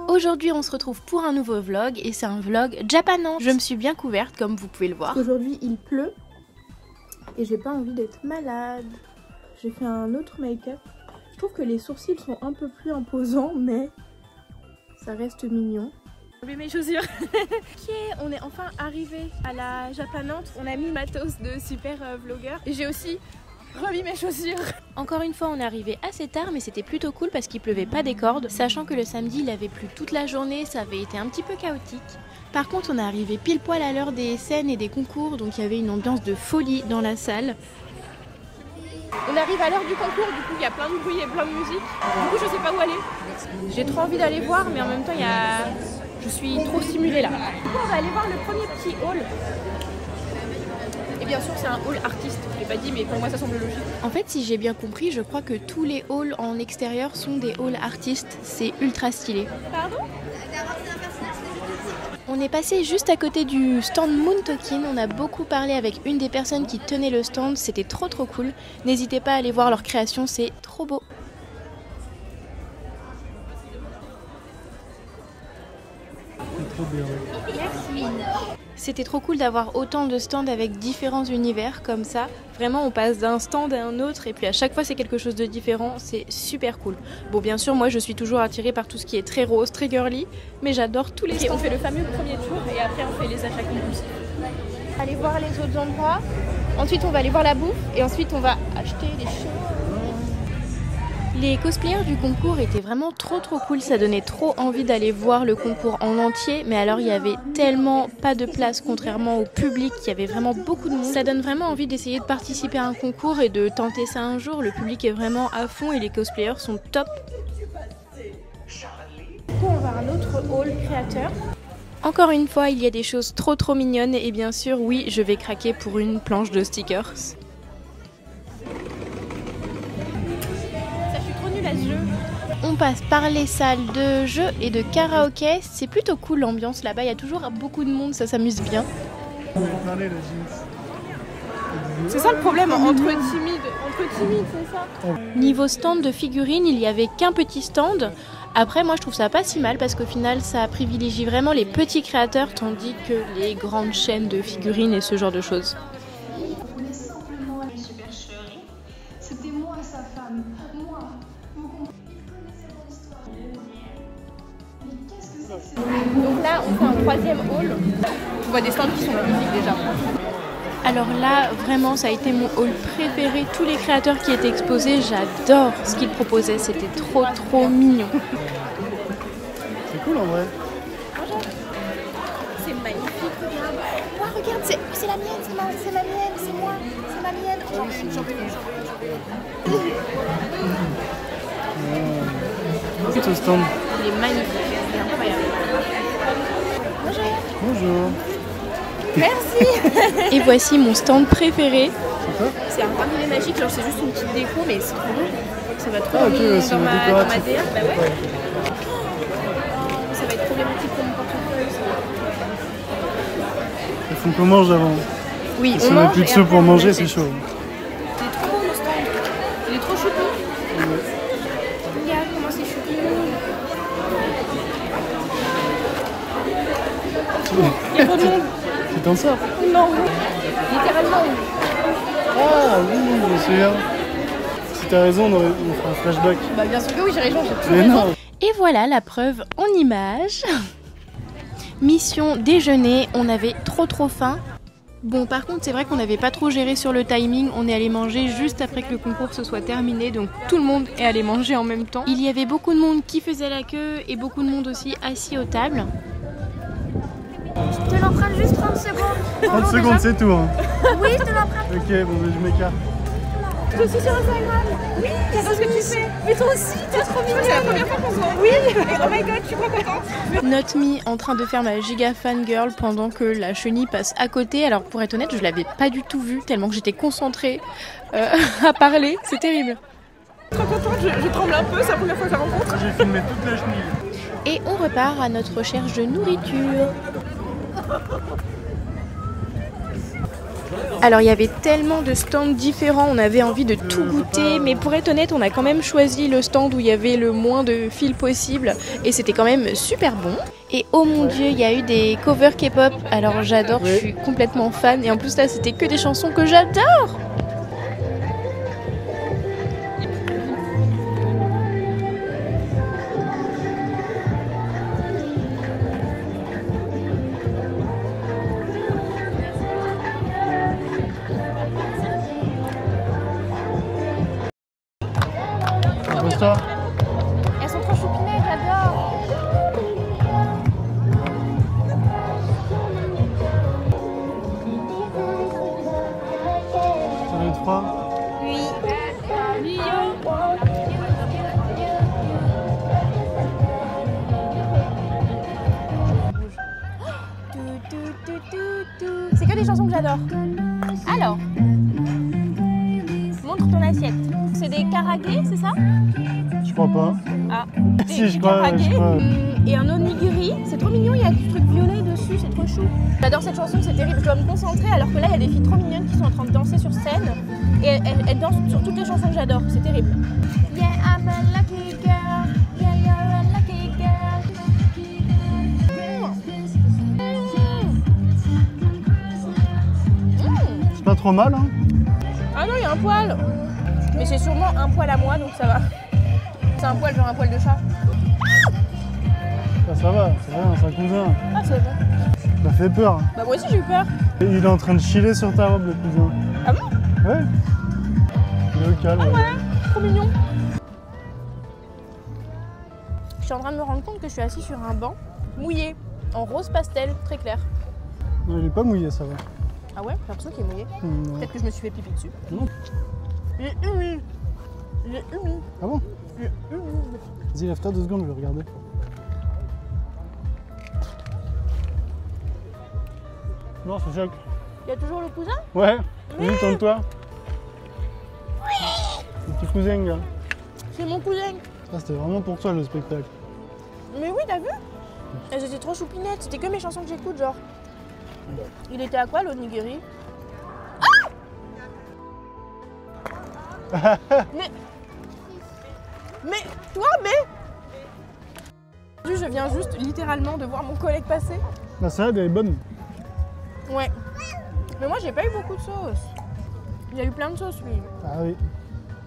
Aujourd'hui on se retrouve pour un nouveau vlog et c'est un vlog japanais. Je me suis bien couverte comme vous pouvez le voir. Aujourd'hui il pleut et j'ai pas envie d'être malade. J'ai fait un autre make-up. Je trouve que les sourcils sont un peu plus imposants mais ça reste mignon. J'ai enlevé mes chaussures. Ok, on est enfin arrivé à la Japanante. On a mis matos de super vlogueur et j'ai aussi remis mes chaussures. Encore une fois on est arrivé assez tard mais c'était plutôt cool parce qu'il pleuvait pas des cordes. Sachant que le samedi il avait plu toute la journée, ça avait été un petit peu chaotique. Par contre on est arrivé pile poil à l'heure des scènes et des concours, donc il y avait une ambiance de folie dans la salle. On arrive à l'heure du concours, du coup il y a plein de bruit et plein de musique. Du coup je sais pas où aller. J'ai trop envie d'aller voir mais en même temps il y a... je suis trop stimulée là. Du coup on va aller voir le premier petit hall. Et bien sûr c'est un hall artiste, je l'ai pas dit mais pour moi ça semble logique. En fait si j'ai bien compris, je crois que tous les halls en extérieur sont des halls artistes, c'est ultra stylé. Pardon ? On est passé juste à côté du stand Moontokin, on a beaucoup parlé avec une des personnes qui tenait le stand, c'était trop cool. N'hésitez pas à aller voir leur création, c'est trop beau. C'est trop bien. Merci. C'était trop cool d'avoir autant de stands avec différents univers comme ça. Vraiment on passe d'un stand à un autre et puis à chaque fois c'est quelque chose de différent, c'est super cool. Bon bien sûr moi je suis toujours attirée par tout ce qui est très rose, très girly, mais j'adore tous les stands. On fait le fameux premier tour et après on fait les achats compulsifs. Aller voir les autres endroits, ensuite on va aller voir la bouffe et ensuite on va acheter des choses. Les cosplayers du concours étaient vraiment trop cool, ça donnait trop envie d'aller voir le concours en entier, mais alors il y avait tellement pas de place contrairement au public, il y avait vraiment beaucoup de monde. Ça donne vraiment envie d'essayer de participer à un concours et de tenter ça un jour, le public est vraiment à fond et les cosplayers sont top. Du coup on va à un autre hall créateur. Encore une fois il y a des choses trop mignonnes et bien sûr oui je vais craquer pour une planche de stickers. On passe par les salles de jeux et de karaoké, c'est plutôt cool l'ambiance là-bas, il y a toujours beaucoup de monde, ça s'amuse bien. C'est ça le problème, entre timide, c'est ça. Niveau stand de figurines, il n'y avait qu'un petit stand. Après moi je trouve ça pas si mal parce qu'au final ça privilégie vraiment les petits créateurs tandis que les grandes chaînes de figurines et ce genre de choses. C'était moi sa femme, moi. Donc là on fait un troisième hall. On voit des stands qui sont magnifiques déjà. Alors là vraiment ça a été mon hall préféré. Tous les créateurs qui étaient exposés, j'adore ce qu'ils proposaient. C'était trop mignon. C'est cool en vrai. C'est magnifique, regarde. Oh, regarde, c'est la mienne, c'est ma mienne, c'est moi, c'est ma mienne. C'est au stand. Il est magnifique, c'est incroyable. Bonjour. Merci. Et voici mon stand préféré. C'est quoi? C'est un bracelet magique, genre c'est juste une petite déco, mais c'est trop beau. Ça va trop dans ma DA. Bah ouais. Ça va être problématique pour mon portefeuille. Il faut qu'on mange avant. Oui, si on n'a plus de sous pour manger, c'est chaud. C'est trop beau le stand. Il est trop choupi. Regarde comment c'est choupi. Il y a trop de monde. Tu t'en sors? Non. Littéralement. Ah oui, bien sûr. Si t'as raison, on fera un flashback. Bah bien sûr que oui, j'ai raison, j'ai tout Mais raison. non. Et voilà la preuve en image. Mission déjeuner, on avait trop faim. Bon par contre c'est vrai qu'on n'avait pas trop géré sur le timing, on est allé manger juste après que le concours se soit terminé, donc tout le monde est allé manger en même temps. Il y avait beaucoup de monde qui faisait la queue et beaucoup de monde aussi assis aux tables. Je te l'emprunte juste 30 secondes. 30 secondes c'est tout hein. Oui, je te l'emprunte. Ok, bon je m'écarte. Je suis sur Instagram. Oui, c'est ce que tu fais. Mais toi aussi, t'es trop mignonne. C'est la première fois qu'on se voit. Oui. Et oh my god, je suis trop contente. Not me en train de faire ma giga fangirl pendant que la chenille passe à côté. Alors pour être honnête, je l'avais pas du tout vue tellement que j'étais concentrée à parler. C'est terrible. Trop contente, je tremble un peu, c'est la première fois que je la rencontre. J'ai filmé toute la chenille. Et on repart à notre recherche de nourriture. Alors il y avait tellement de stands différents, on avait envie de tout goûter, mais pour être honnête, on a quand même choisi le stand où il y avait le moins de fils possible et c'était quand même super bon. Et oh mon dieu, il y a eu des covers K-pop, alors j'adore, je suis complètement fan et en plus là c'était que des chansons que j'adore. Elles sont trop choupinettes, j'adore. Ça va être froid? Oui. C'est que des chansons que j'adore. Alors, montre ton assiette. C'est des karagués, c'est ça? Je crois pas. Ah, Si, je crois. Et un onigiri, c'est trop mignon, il y a du truc violet dessus, c'est trop chou. J'adore cette chanson, c'est terrible, je dois me concentrer alors que là il y a des filles trop mignonnes qui sont en train de danser sur scène et elles dansent sur toutes les chansons que j'adore, c'est terrible. Yeah, I'm a lucky girl, yeah, you're a lucky girl. C'est pas trop mal, hein? Ah non, il y a un poil, mais c'est sûrement un poil à moi donc ça va. C'est un poil, genre un poil de chat. Ça va, c'est rien, c'est un cousin. Ah, c'est bon. Ça fait peur. Bah, moi aussi j'ai eu peur. Et il est en train de chiller sur ta robe, le cousin. Ah bon? Ouais. Il est au calme. Ah ouais, trop mignon. Je suis en train de me rendre compte que je suis assise sur un banc mouillé, en rose pastel, très clair. Non, il est pas mouillé, ça va. Ah ouais? J'ai l'impression qu'il est mouillé. Non. Peut-être que je me suis fait pipi dessus. Non. Il est humide. Il est humide. Ah bon? Il est humide. Vas-y, lève-toi 2 secondes, je vais regarder. Non, c'est choc. Il y a toujours le cousin? Ouais, vas-y, tourne-toi. Le petit cousin, là. C'est mon cousin. Ça, c'était vraiment pour toi, le spectacle. Mais oui, t'as vu? Elles étaient trop choupinettes. C'était que mes chansons que j'écoute, genre. Il était à quoi, l'onigiri? Ah! Mais toi, je viens juste littéralement de voir mon collègue passer. La salade, elle est bonne. Ouais. Mais moi, j'ai pas eu beaucoup de sauce. Il y a eu plein de sauce, lui. Ah oui.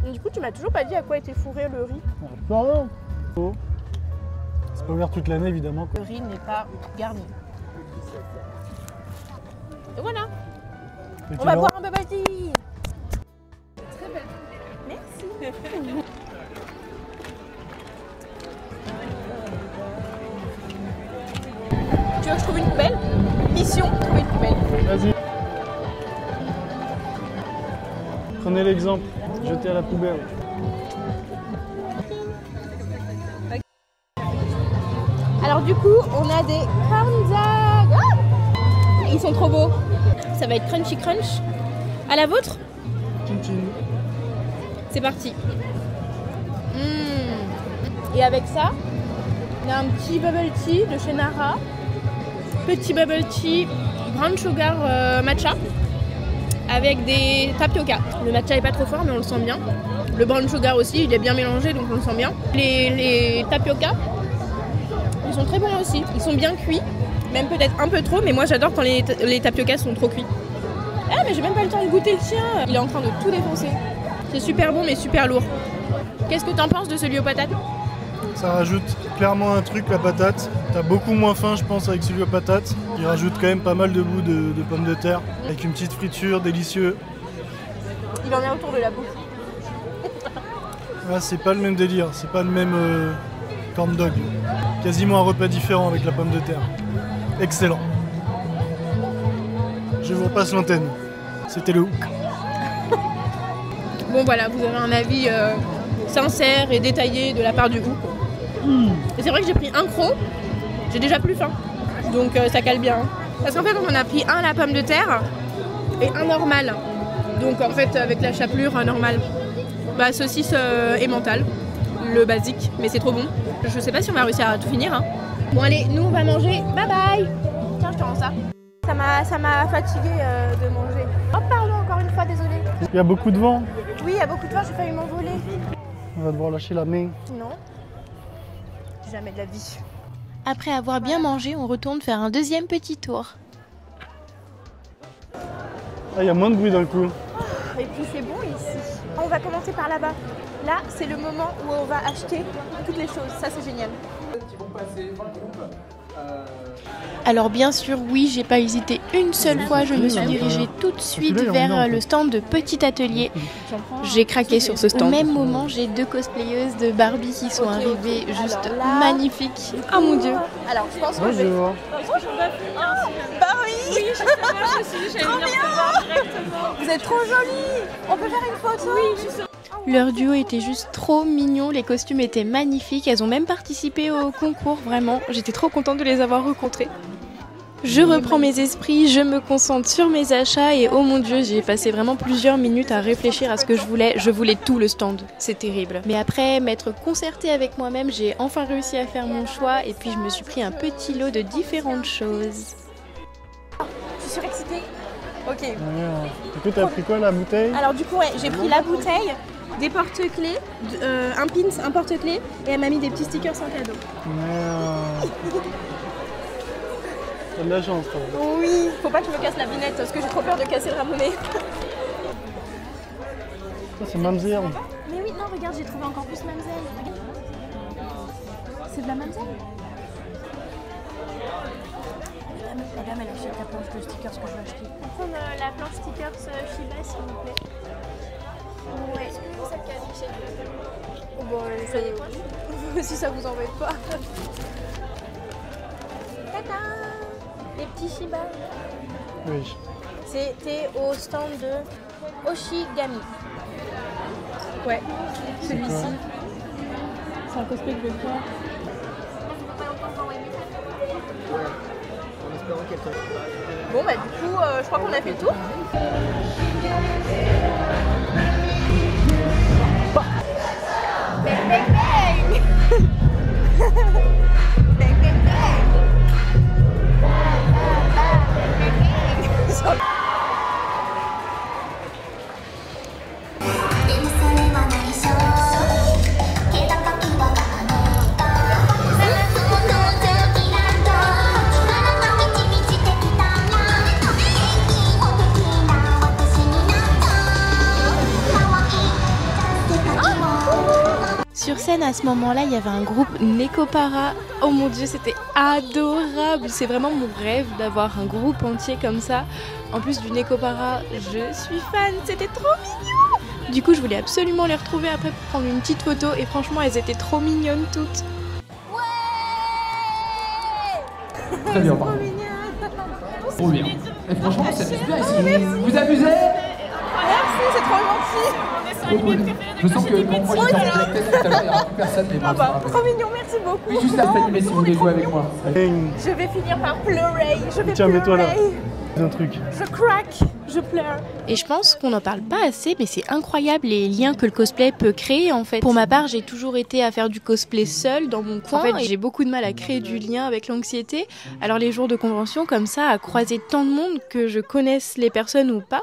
Et du coup, tu m'as toujours pas dit à quoi était fourré le riz. Pardon. Oh. C'est pas ouvert toute l'année, évidemment. Le riz n'est pas garni. Et voilà. Et On va boire un bubble tea. Très belle. Merci. Tu veux que je trouve une poubelle? Mission, trouver une poubelle. Vas-y. Prenez l'exemple. Jetez à la poubelle. Alors du coup, on a des pandas. Ah, ils sont trop beaux. Ça va être crunchy crunch. À la vôtre? Chin chin. C'est parti. Et avec ça, on a un petit bubble tea de chez Nara. Petit bubble tea brown sugar matcha avec des tapioca. Le matcha est pas trop fort mais on le sent bien. Le brown sugar aussi, il est bien mélangé donc on le sent bien. Les tapioca, ils sont très bons aussi. Ils sont bien cuits, même peut-être un peu trop, mais moi j'adore quand les tapioca sont trop cuits. Ah mais j'ai même pas le temps de goûter le tien. Il est en train de tout défoncer. C'est super bon mais super lourd. Qu'est-ce que t'en penses de celui aux patates? Ça rajoute clairement un truc, la patate. T'as beaucoup moins faim, je pense, avec celui aux patates. Il rajoute quand même pas mal de goût de pommes de terre, avec une petite friture, délicieux. Il en est autour de la bouche. Ah, c'est pas le même délire, c'est pas le même corn dog. Quasiment un repas différent avec la pomme de terre. Excellent. Je vous repasse l'antenne. C'était le hook. Bon voilà, vous avez un avis sincère et détaillé de la part du hook. Et c'est vrai que j'ai pris un croc, j'ai déjà plus faim. Donc ça cale bien. Parce qu'en fait on en a pris un à la pomme de terre et un normal. Donc en fait avec la chapelure normale. Bah saucisse et mentale. le basique, mais c'est trop bon. Je sais pas si on va réussir à tout finir. Hein. Bon allez, nous on va manger. Bye bye. Tiens, je te rends ça. Ça m'a fatiguée de manger. Oh pardon, encore une fois, désolée. Il y a beaucoup de vent. Oui, il y a beaucoup de vent, j'ai failli m'envoler. On va devoir lâcher la main. Non, jamais de la vie. Après avoir bien mangé, on retourne faire un deuxième petit tour. Ah, il y a moins de bruit d'un coup. Et puis c'est bon ici. On va commencer par là-bas. Là, c'est le moment où on va acheter toutes les choses. Ça, c'est génial. Alors bien sûr, oui, j'ai pas hésité une seule fois, je me suis dirigée tout de suite vers le stand de Petit Atelier. J'ai craqué sur ce stand. Au même moment, j'ai 2 cosplayeuses de Barbie qui sont arrivées, juste magnifiques. Oh mon dieu. Alors, je pense que je vais... Bonjour. Barbie. Oui, je suis. Trop bien. Vous êtes trop jolies. On peut faire une photo? Oui, justement. Leur duo était juste trop mignon, les costumes étaient magnifiques, elles ont même participé au concours, vraiment. J'étais trop contente de les avoir rencontrées. Je reprends mes esprits, je me concentre sur mes achats et oh mon dieu, j'ai passé vraiment plusieurs minutes à réfléchir à ce que je voulais. Je voulais tout le stand, c'est terrible. Mais après m'être concertée avec moi-même, j'ai enfin réussi à faire mon choix et puis je me suis pris un petit lot de différentes choses. Je suis surexcitée. Ok. Ouais, du coup, t'as pris quoi, la bouteille? Alors du coup, ouais, j'ai pris la bouteille, des porte-clés, un pins, un porte-clés et elle m'a mis des petits stickers sans cadeau. Merde. T'as de la chance, toi. Oui, faut pas que je me casse la binette parce que j'ai trop peur de casser le ramonnet. Ça, c'est Mamzelle. Mais oui, non, regarde, j'ai trouvé encore plus Mamzelle. C'est de la Mamzelle. La dame, elle achète la planche de stickers que je veux acheter. On va prendre la planche stickers Shiba, s'il vous plaît. Ouais. Est-ce que ça casse bon, si ça vous embête pas. Tata, les petits Shiba. Oui. C'était au stand de Oshigami. Ouais, celui-ci. C'est un cosplay que je vais faire. Bon bah du coup, je crois qu'on a fait le tour. Bang bang bang. Bang bang bang. Sur scène à ce moment-là, il y avait un groupe Nekopara. Oh mon dieu, c'était adorable. C'est vraiment mon rêve d'avoir un groupe entier comme ça. En plus du Nekopara, je suis fan, c'était trop mignon. Du coup, je voulais absolument les retrouver après pour prendre une petite photo et franchement, elles étaient trop mignonnes toutes. Très bien, pardon. Trop bien. Et franchement, ça fait bien ici. Vous abusez? Merci, c'est trop gentil. Je sens que quand moi j'étais en tête tout à l'heure, il n'y aura plus personne. Mais Ah bah, trop mignon, merci beaucoup. oui, juste à s'animer si vous voulez jouer avec moi. Je vais finir par pleurer. Je vais Tiens, mets-toi là. pleurer. Un truc. Je craque, je pleure. Et je pense qu'on n'en parle pas assez, mais c'est incroyable les liens que le cosplay peut créer en fait. Pour ma part, j'ai toujours été à faire du cosplay seule dans mon coin. En fait, j'ai beaucoup de mal à créer du lien avec l'anxiété. Alors les jours de convention comme ça, à croiser tant de monde, que je connaisse les personnes ou pas,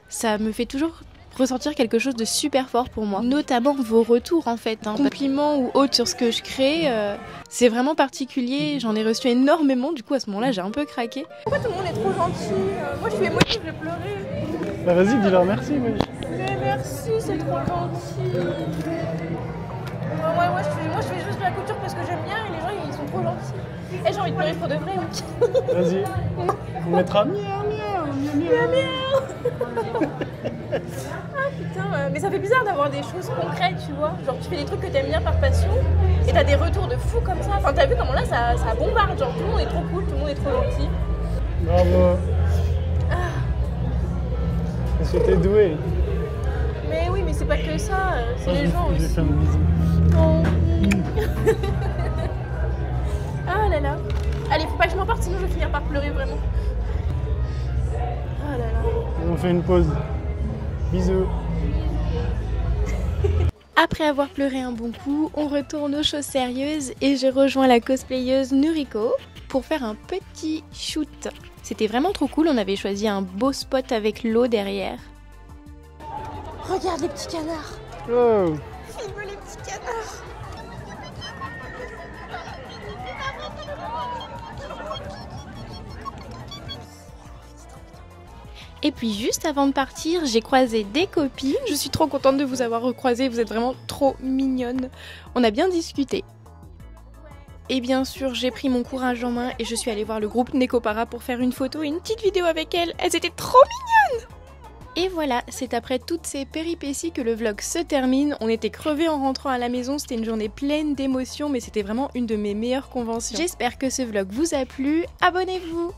ça me fait toujours ressentir quelque chose de super fort pour moi. Notamment vos retours en fait, compliments ou autres sur ce que je crée, c'est vraiment particulier, j'en ai reçu énormément, du coup à ce moment-là j'ai un peu craqué. Pourquoi tout le monde est trop gentil? Moi je suis émotive, je vais pleurer. Bah vas-y, dis-leur merci, oui. Mais merci, c'est trop gentil. Moi je fais juste de la couture parce que j'aime bien et les gens ils sont trop gentils. Et j'ai envie de pleurer pour de vrai, oui. Vas-y. On mettra miaou, miaou, miaou, miaou. Ah putain, mais ça fait bizarre d'avoir des choses concrètes, tu vois. Genre tu fais des trucs que t'aimes bien par passion et t'as des retours de fou comme ça. Enfin t'as vu comment là ça bombarde, genre tout le monde est trop cool, tout le monde est trop gentil. Bravo. Parce que t'es doué. Mais oui, mais c'est pas que ça, c'est les gens Je vais aussi. faire un bisou. Oh. Ah là là. Allez, faut pas que je m'emporte sinon je vais finir par pleurer vraiment. Ah là là. On fait une pause. Bisous. Après avoir pleuré un bon coup, on retourne aux choses sérieuses et j'ai rejoint la cosplayeuse Nuriko pour faire un petit shoot. C'était vraiment trop cool, on avait choisi un beau spot avec l'eau derrière. Regarde les petits canards. Oh. Filme les petits canards. Et puis juste avant de partir, j'ai croisé des copines. Je suis trop contente de vous avoir recroisé, vous êtes vraiment trop mignonnes. On a bien discuté. Et bien sûr, j'ai pris mon courage en main et je suis allée voir le groupe Nekopara pour faire une photo et une petite vidéo avec elles. Elles étaient trop mignonnes! Et voilà, c'est après toutes ces péripéties que le vlog se termine. On était crevés en rentrant à la maison, c'était une journée pleine d'émotions, mais c'était vraiment une de mes meilleures conventions. J'espère que ce vlog vous a plu, abonnez-vous!